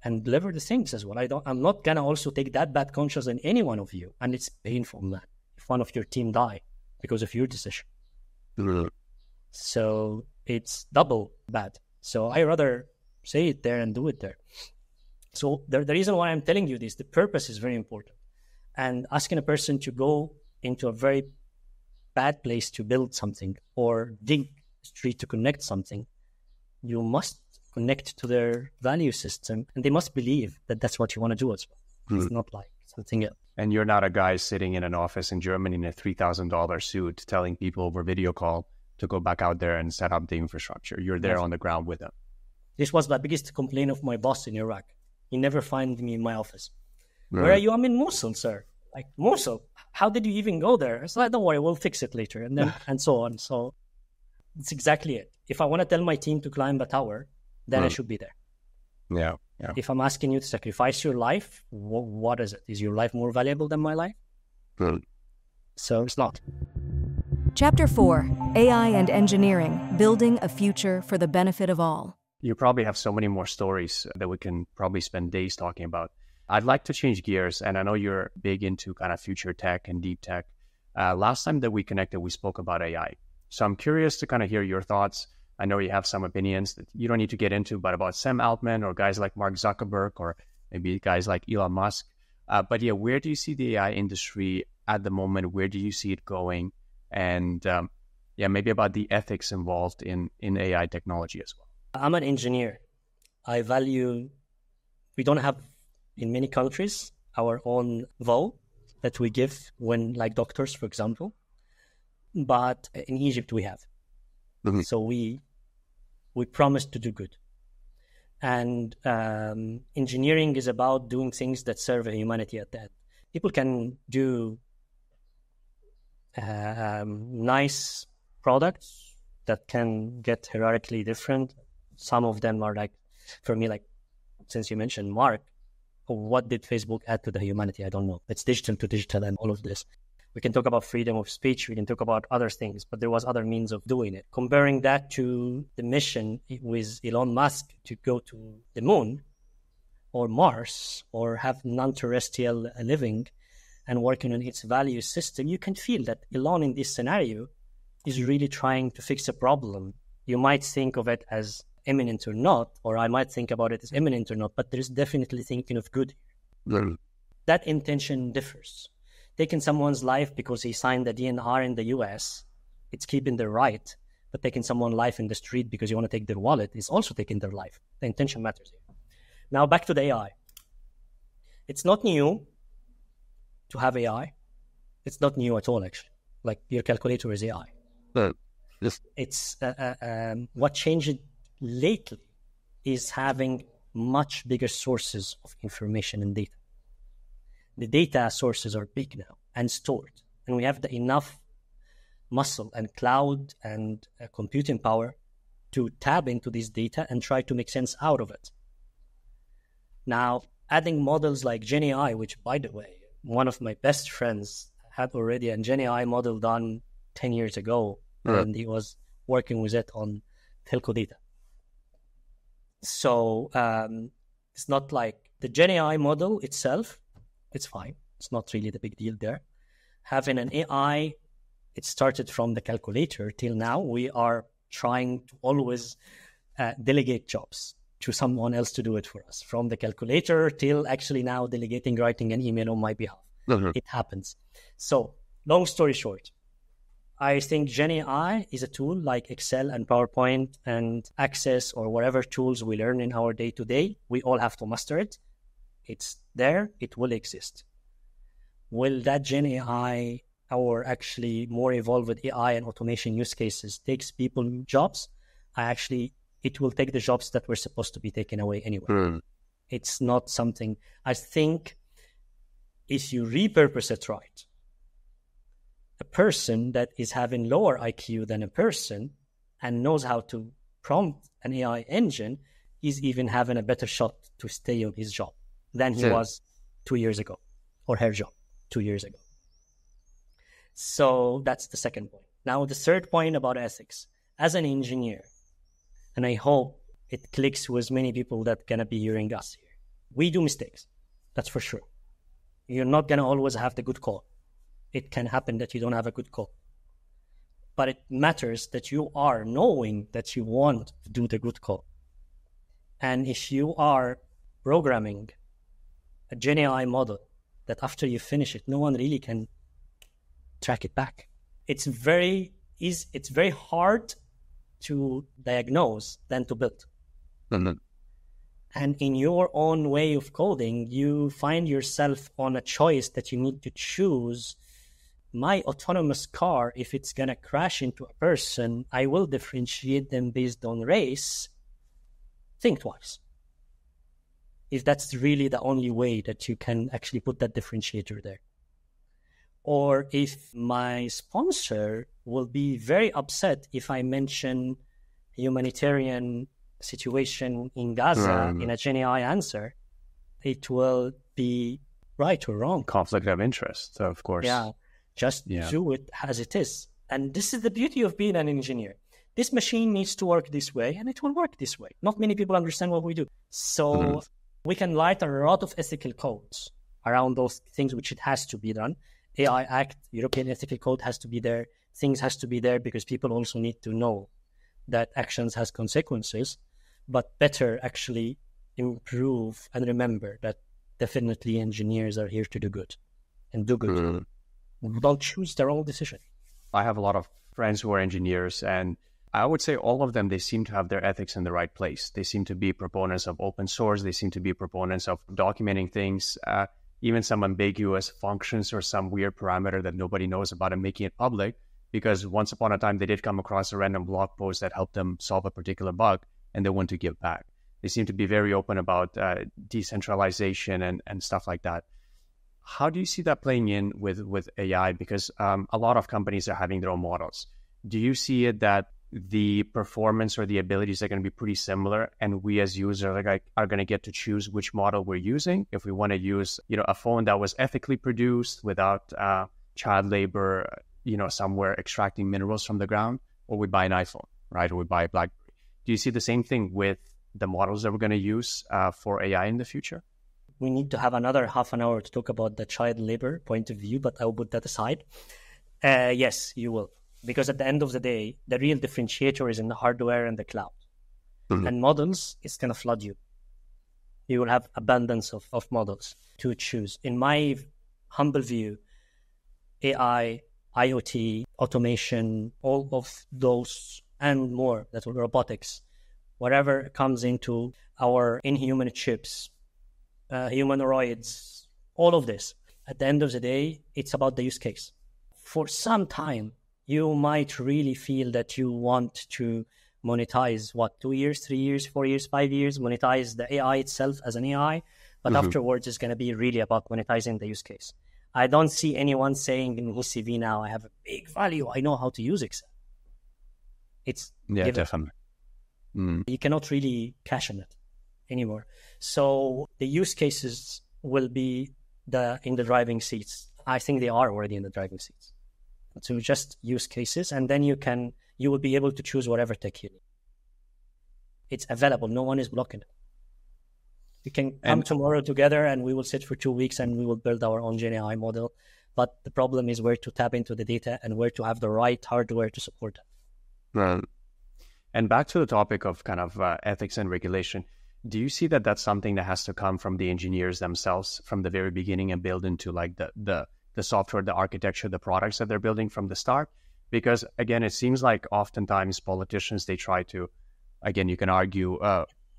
[SPEAKER 1] and deliver the things as well. I'm not going to also take that bad conscience on any one of you. And it's painful, man, if one of your team die because of your decision. So it's double bad. So I rather say it there and do it there. So the reason why I'm telling you this, the purpose is very important. And asking a person to go into a very bad place to build something or dig a street to connect something, you must connect to their value system, and they must believe that that's what you want to do as well. It's not like something else.
[SPEAKER 2] And you're not a guy sitting in an office in Germany in a $3,000 suit telling people over video call to go back out there and set up the infrastructure. You're there on the ground with them.
[SPEAKER 1] This was the biggest complaint of my boss in Iraq. He never found me in my office. Where are you? I'm in Mosul, sir. Like, Mosul? How did you even go there? I said, don't worry, we'll fix it later. And then, and so on. So it's exactly it. If I want to tell my team to climb a tower, then I should be there.
[SPEAKER 2] Yeah.
[SPEAKER 1] If I'm asking you to sacrifice your life, what is it? Is your life more valuable than my life? So it's not.
[SPEAKER 4] Chapter 4: AI and Engineering, Building a Future for the Benefit of All.
[SPEAKER 2] You probably have so many more stories that we can probably spend days talking about. I'd like to change gears, and I know you're big into kind of future tech and deep tech. Last time that we connected, we spoke about AI. So I'm curious to kind of hear your thoughts. I know you have some opinions that you don't need to get into, but about Sam Altman or guys like Mark Zuckerberg or maybe guys like Elon Musk. But yeah, where do you see the AI industry at the moment? Where do you see it going? And maybe about the ethics involved in AI technology as well.
[SPEAKER 1] I'm an engineer. We don't have in many countries our own vote that we give when, like doctors, for example. But in Egypt we have. Mm-hmm. So we promise to do good. And engineering is about doing things that serve humanity at the end. People can do nice products that can get hierarchically different. Some of them are like, for me, like, since you mentioned Mark, what did Facebook add to the humanity? I don't know. It's digital to digital and all of this. We can talk about freedom of speech. We can talk about other things, but there was other means of doing it. Comparing that to the mission with Elon Musk to go to the moon or Mars or have non-terrestrial living and working on its value system, you can feel that Elon in this scenario is really trying to fix a problem. You might think of it as imminent or not, or I might think about it as imminent or not, but there's definitely thinking of good here. Yeah. That intention differs. Taking someone's life because he signed the DNR in the US, it's keeping their right, but taking someone's life in the street because you want to take their wallet is also taking their life. The intention matters here. Now back to the AI. It's not new to have AI. It's not new at all, actually. Like your calculator is AI. It's what changed lately is having much bigger sources of information and data. The data sources are big now and stored, and we have enough muscle and cloud and computing power to tap into this data and try to make sense out of it. Now, adding models like GenAI, which, by the way, one of my best friends had already a GenAI model done 10 years ago, and he was working with it on telco data. So it's not like the GenAI model itself, it's fine. It's not really the big deal there. Having an AI, it started from the calculator till now. We are trying to always delegate jobs to someone else to do it for us. From the calculator till actually now delegating writing an email on my behalf. Mm-hmm. It happens. So long story short, I think GenAI is a tool like Excel and PowerPoint and Access or whatever tools we learn in our day-to-day. We all have to master it. It's there. It will exist. Will that GenAI or actually more evolved AI and automation use cases takes people jobs? It will take the jobs that were supposed to be taken away anyway. It's not something, I think if you repurpose it right, a person that is having lower IQ than a person and knows how to prompt an AI engine is even having a better shot to stay on his job than he was 2 years ago, or her job 2 years ago. So that's the second point. Now, the third point about ethics. As an engineer, and I hope it clicks with many people that are going to be hearing us here, we do mistakes. That's for sure. You're not going to always have the good call. It can happen that you don't have a good call. But it matters that you are knowing that you want to do the good call. And if you are programming a GenAI model that after you finish it, no one really can track it back. It's very hard to diagnose than to build. Mm-hmm. And in your own way of coding, you find yourself on a choice that you need to choose. My autonomous car, if it's going to crash into a person, I will differentiate them based on race. Think twice. If that's really the only way that you can actually put that differentiator there. Or if my sponsor will be very upset if I mention humanitarian situation in Gaza in a GenAI answer, it will be right or wrong.
[SPEAKER 2] Conflict of interest, of course.
[SPEAKER 1] Yeah, just do it as it is. And this is the beauty of being an engineer. This machine needs to work this way, and it will work this way. Not many people understand what we do. So we can write a lot of ethical codes around those things which it has to be done. AI Act, European Ethical Code has to be there. Things has to be there because people also need to know that actions has consequences, but better actually improve and remember that definitely engineers are here to do good and do good. Don't choose their own decision.
[SPEAKER 2] I have a lot of friends who are engineers, and I would say all of them, they seem to have their ethics in the right place. They seem to be proponents of open source. They seem to be proponents of documenting things, even some ambiguous functions or some weird parameter that nobody knows about and making it public, because once upon a time they did come across a random blog post that helped them solve a particular bug and they want to give back. They seem to be very open about decentralization and stuff like that. How do you see that playing in with AI? Because a lot of companies are having their own models. Do you see it that the performance or the abilities are going to be pretty similar, and we as users are going to get to choose which model we're using? If we want to use, a phone that was ethically produced without child labor, somewhere extracting minerals from the ground, or we buy an iPhone, right? Or we buy a BlackBerry. Do you see the same thing with the models that we're going to use for AI in the future?
[SPEAKER 1] We need to have another half an hour to talk about the child labor point of view, but I'll put that aside. Yes, you will. Because at the end of the day, the real differentiator is in the hardware and the cloud. And models, it's going to flood you. You will have abundance of models to choose. In my humble view, AI, IoT, automation, all of those and more, that will robotics, whatever comes into our inhuman chips, humanoids, all of this, at the end of the day, it's about the use case. For some time, you might really feel that you want to monetize 2 years, 3 years, 4 years, 5 years, monetize the AI itself as an AI, but afterwards it's going to be really about monetizing the use case. I don't see anyone saying in his CV now, I have a big value, I know how to use Excel. It's given.
[SPEAKER 2] Definitely.
[SPEAKER 1] You cannot really cash on it anymore. So the use cases will be in the driving seats. I think they are already in the driving seats. So just use cases, and then you will be able to choose whatever tech you need. It's available. No one is blocking it. We can come tomorrow together and we will sit for 2 weeks and we will build our own Gen AI model. But the problem is where to tap into the data and where to have the right hardware to support it.
[SPEAKER 2] Right. And back to the topic of kind of ethics and regulation, do you see that that's something that has to come from the engineers themselves from the very beginning and build into like the software, the architecture, the products that they're building from the start? Because again, it seems like oftentimes politicians, they try to, again, you can argue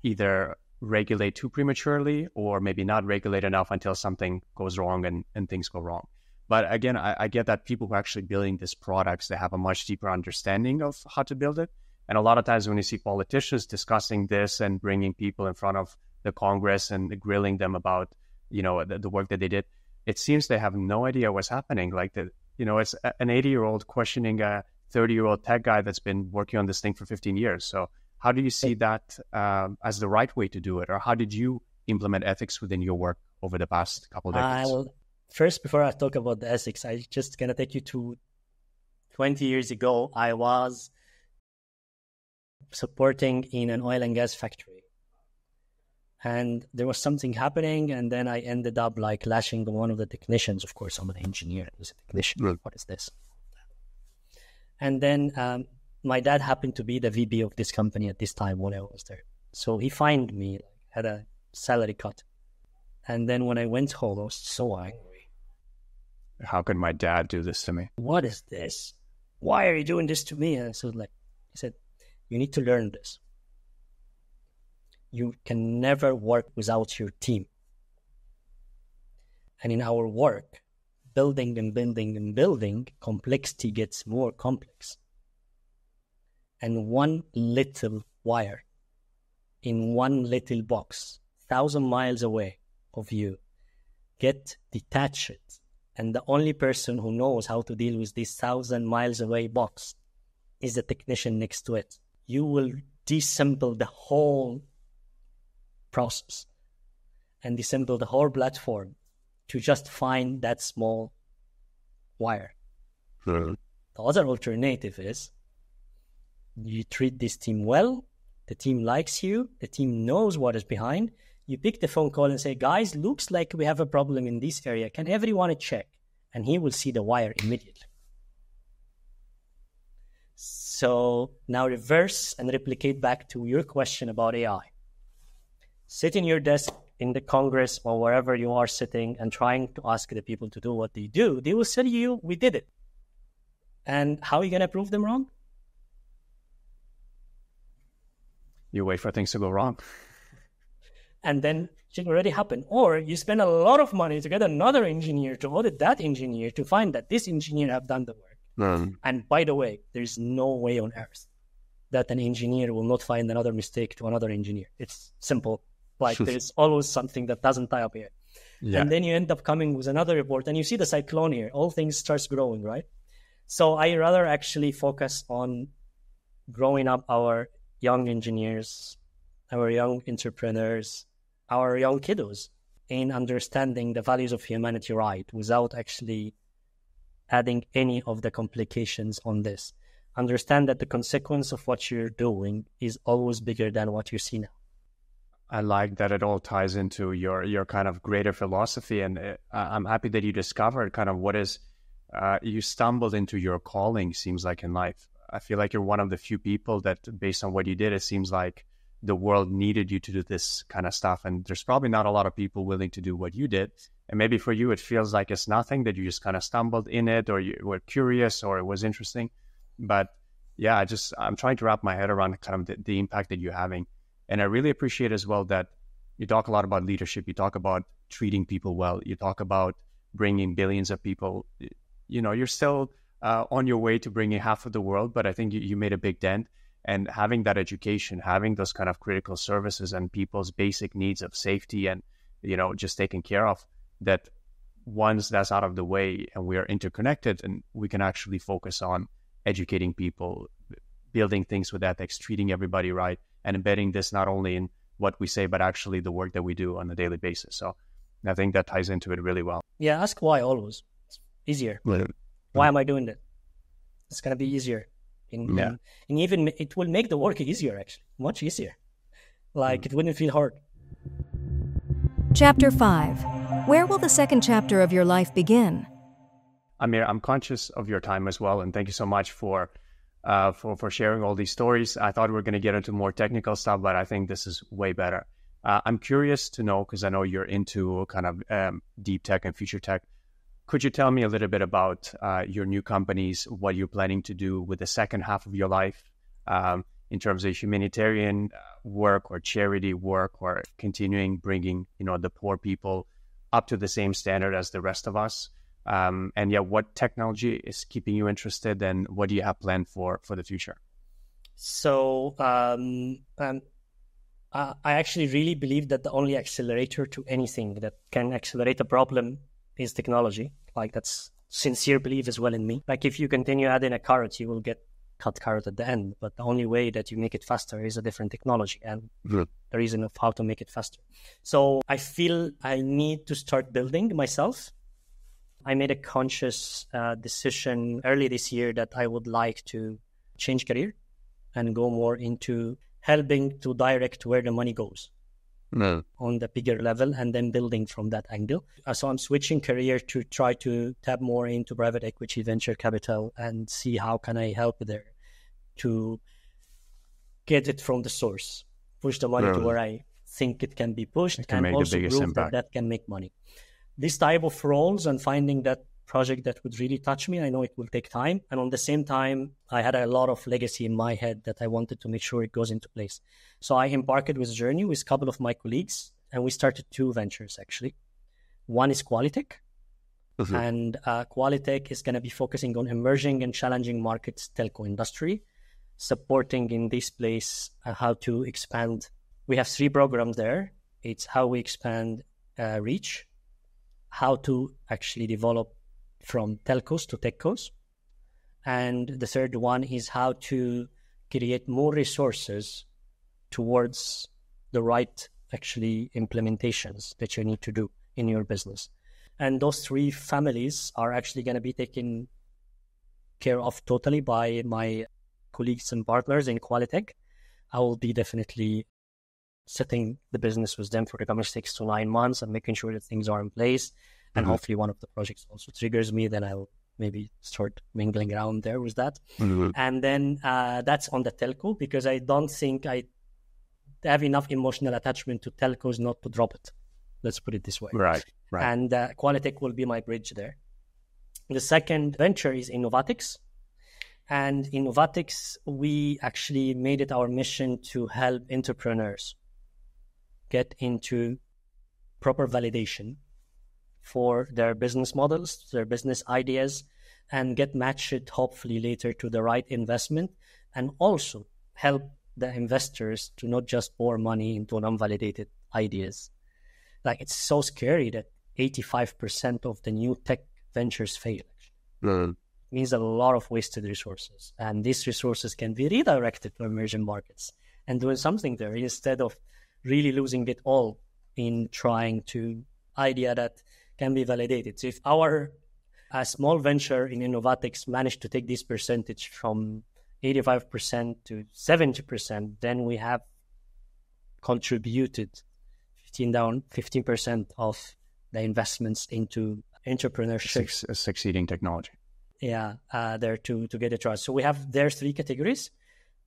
[SPEAKER 2] either regulate too prematurely or maybe not regulate enough until something goes wrong and things go wrong. But again, I get that people who are actually building these products, they have a much deeper understanding of how to build it. And a lot of times when you see politicians discussing this and bringing people in front of the Congress and grilling them about, the work that they did, it seems they have no idea what's happening. Like it's an 80-year-old questioning a 30-year-old tech guy that's been working on this thing for 15 years. So how do you see that as the right way to do it? Or how did you implement ethics within your work over the past couple of decades?
[SPEAKER 1] First, before I talk about the ethics, I just going to take you to 20 years ago. I was supporting in an oil and gas factory. And there was something happening, and then I ended up like lashing one of the technicians. Of course, I'm an engineer. I was a technician. Right. What is this? And then my dad happened to be the VP of this company at this time when I was there. So he fined me, had a salary cut. And then when I went home, I was so angry.
[SPEAKER 2] How could my dad do this to me?
[SPEAKER 1] What is this? Why are you doing this to me? And so he said, you need to learn this. You can never work without your team. And in our work, building and building and building, complexity gets more complex. And one little wire in one little box, 1,000 miles away of you, get detached. And the only person who knows how to deal with this 1,000 miles away box is the technician next to it. You will disassemble the whole process and disassemble the whole platform to just find that small wire.
[SPEAKER 2] Mhm.
[SPEAKER 1] The other alternative is you treat this team well, the team likes you, the team knows what is behind. You pick the phone call and say, guys, looks like we have a problem in this area. Can everyone check? And he will see the wire immediately. So now reverse and replicate back to your question about AI. Sit in your desk in the Congress or wherever you are sitting and trying to ask the people to do what they do. They will tell you, we did it. And how are you going to prove them wrong?
[SPEAKER 2] You wait for things to go wrong.
[SPEAKER 1] And then it already happened. Or you spend a lot of money to get another engineer to audit that engineer to find that this engineer have done the work. And by the way, there's no way on earth that an engineer will not find another mistake to another engineer. It's simple. Like there's always something that doesn't tie up here. Yeah. And then you end up coming with another report and you see the cyclone here. All things starts growing, right? So I rather actually focus on growing up our young engineers, our young entrepreneurs, our young kiddos in understanding the values of humanity right without actually adding any of the complications on this. Understand that the consequence of what you're doing is always bigger than what you see now.
[SPEAKER 2] I like that it all ties into your kind of greater philosophy. And I'm happy that you discovered kind of what is, you stumbled into your calling, seems like, in life. I feel like you're one of the few people that, based on what you did, it seems like the world needed you to do this kind of stuff. And there's probably not a lot of people willing to do what you did. And maybe for you, it feels like it's nothing, that you just kind of stumbled in it, or you were curious, or it was interesting. But yeah, I'm trying to wrap my head around kind of the impact that you're having. And I really appreciate as well that you talk a lot about leadership. You talk about treating people well. You talk about bringing billions of people. You know, you're still on your way to bringing half of the world, but I think you made a big dent. And having that education, having those kind of critical services and people's basic needs of safety and, you know, just taken care of, that once that's out of the way and we are interconnected, and we can actually focus on educating people, building things with ethics, treating everybody right, and embedding this not only in what we say, but actually the work that we do on a daily basis. So I think that ties into it really well.
[SPEAKER 1] Yeah, ask why always. It's easier. Why am I doing that? It's going to be easier. And even it will make the work easier, actually, much easier. Like it wouldn't feel hard.
[SPEAKER 4] Chapter 5. Where will the second chapter of your life begin?
[SPEAKER 2] Amir, I'm conscious of your time as well, and thank you so much for sharing all these stories. I thought we were going to get into more technical stuff, but I think this is way better. I'm curious to know, because I know you're into kind of deep tech and future tech. Could you tell me a little bit about your new companies, what you're planning to do with the second half of your life in terms of humanitarian work or charity work, or continuing bringing, you know, the poor people up to the same standard as the rest of us? And yeah, what technology is keeping you interested, and what do you have planned for the future?
[SPEAKER 1] So I actually really believe that the only accelerator to anything that can accelerate a problem is technology. Like, that's sincere belief as well in me. Like, if you continue adding a carrot, you will get cut carrot at the end. But the only way that you make it faster is a different technology and the reason of how to make it faster. So I feel I need to start building myself. I made a conscious decision early this year that I would like to change career and go more into helping to direct where the money goes on the bigger level, and then building from that angle. So I'm switching career to try to tap more into private equity, venture capital, and see how can I help there to get it from the source, push the money to where I think it can be pushed, and also prove that can make money. This type of roles and finding that project that would really touch me, I know it will take time. And on the same time, I had a lot of legacy in my head that I wanted to make sure it goes into place. So I embarked with a journey with a couple of my colleagues, and we started 2 ventures, actually. One is Qualitech. And Qualitech is going to be focusing on emerging and challenging markets, telco industry, supporting in this place how to expand. We have 3 programs there. It's how we expand reach, how to actually develop from telcos to techcos. And the third one is how to create more resources towards the right actually implementations that you need to do in your business. And those three families are actually going to be taken care of totally by my colleagues and partners in Qualitech. I will be definitely setting the business with them for the coming 6 to 9 months and making sure that things are in place. And hopefully one of the projects also triggers me, then I'll maybe start mingling around there with that. And then that's on the telco, because I don't think I have enough emotional attachment to telcos not to drop it. Let's put it this way.
[SPEAKER 2] Right.
[SPEAKER 1] And Qualitech will be my bridge there. The second venture is Innovatics. And Innovatics, we actually made it our mission to help entrepreneurs get into proper validation for their business models, their business ideas, and get matched hopefully later to the right investment, and also help the investors to not just pour money into non-validated ideas. Like, it's so scary that 85% of the new tech ventures fail. It means a lot of wasted resources, and these resources can be redirected to emerging markets and doing something there instead of really losing it all in trying to idea that can be validated. So if our small venture in Innovatics managed to take this percentage from 85% to 70%, then we have contributed 15% of the investments into entrepreneurship.
[SPEAKER 2] Succeeding technology.
[SPEAKER 1] There to get it right. So we have there 3 categories.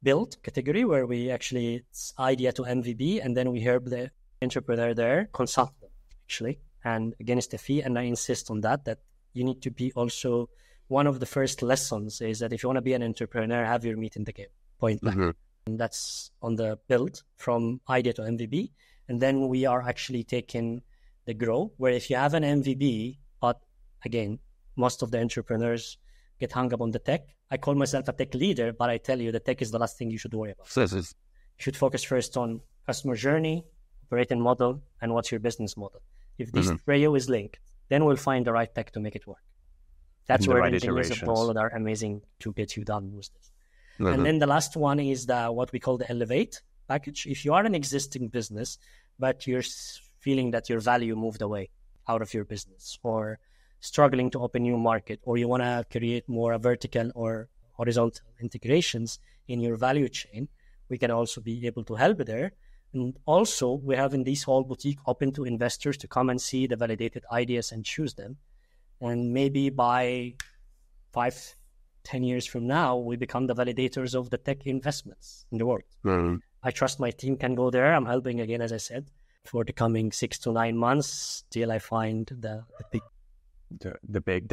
[SPEAKER 1] Build category, where we actually, it's idea to MVP, and then we help the entrepreneur there, consult them actually, and against the fee. And I insist on that you need to be also, one of the first lessons is that if you want to be an entrepreneur, have your meat in the game, point blank. And that's on the build, from idea to MVP. And then we are actually taking the grow, where if you have an MVP, but again, most of the entrepreneurs get hung up on the tech. I call myself a tech leader, but I tell you the tech is the last thing you should worry about. You should focus first on customer journey, operating model, and what's your business model. If this trio is linked, then we'll find the right tech to make it work. That's where the engineers of Baldur are amazing to get you done with this. And then the last one is what we call the Elevate package. If you are an existing business, but you're feeling that your value moved away out of your business, or struggling to open new market, or you want to create more vertical or horizontal integrations in your value chain, we can also be able to help there. And also, we have in this whole boutique open to investors to come and see the validated ideas and choose them. And maybe by 5-10 years from now, we become the validators of the tech investments in the world. I trust my team can go there. I'm helping again, as I said, for the coming 6 to 9 months till I find the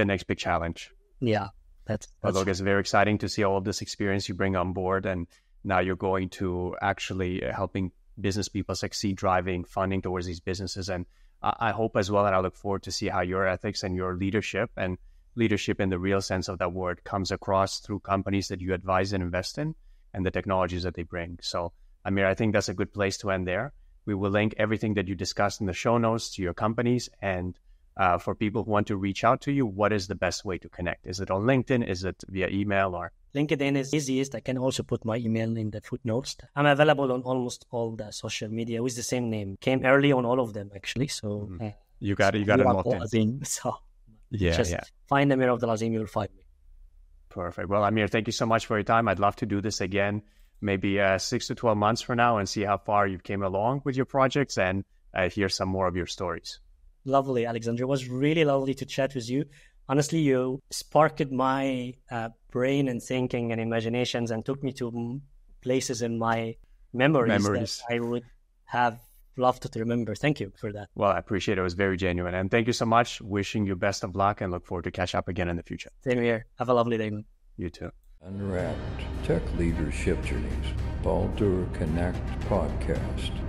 [SPEAKER 2] next big challenge.
[SPEAKER 1] Yeah, that's
[SPEAKER 2] look, it's very exciting to see all of this experience you bring on board, and now you're going to actually helping business people succeed, driving funding towards these businesses. And I hope as well, and I look forward to see how your ethics and your leadership, and leadership in the real sense of that word, comes across through companies that you advise and invest in, and the technologies that they bring. So, Amir, I think that's a good place to end there. We will link everything that you discussed in the show notes to your companies. And for people who want to reach out to you, what is the best way to connect? Is it on LinkedIn? Is it via email? Or
[SPEAKER 1] LinkedIn is easiest. I can also put my email in the footnotes. I'm available on almost all the social media with the same name. Came early on all of them, actually. So
[SPEAKER 2] you got it locked in.
[SPEAKER 1] So
[SPEAKER 2] yeah.
[SPEAKER 1] Find Amir Abdelazim, you'll find me.
[SPEAKER 2] Perfect. Well, Amir, thank you so much for your time. I'd love to do this again, maybe 6 to 12 months from now, and see how far you've came along with your projects and hear some more of your stories.
[SPEAKER 1] Lovely, Alexander. It was really lovely to chat with you. Honestly, you sparked my brain and thinking and imaginations, and took me to places in my memories that I would have loved to remember. Thank you for that.
[SPEAKER 2] Well, I appreciate it. It was very genuine. And thank you so much. Wishing you best of luck, and look forward to catch up again in the future.
[SPEAKER 1] Same here. Have a lovely day, man.
[SPEAKER 2] You too.
[SPEAKER 3] Unwrapped Tech Leadership Journeys, Baldur Connect podcast.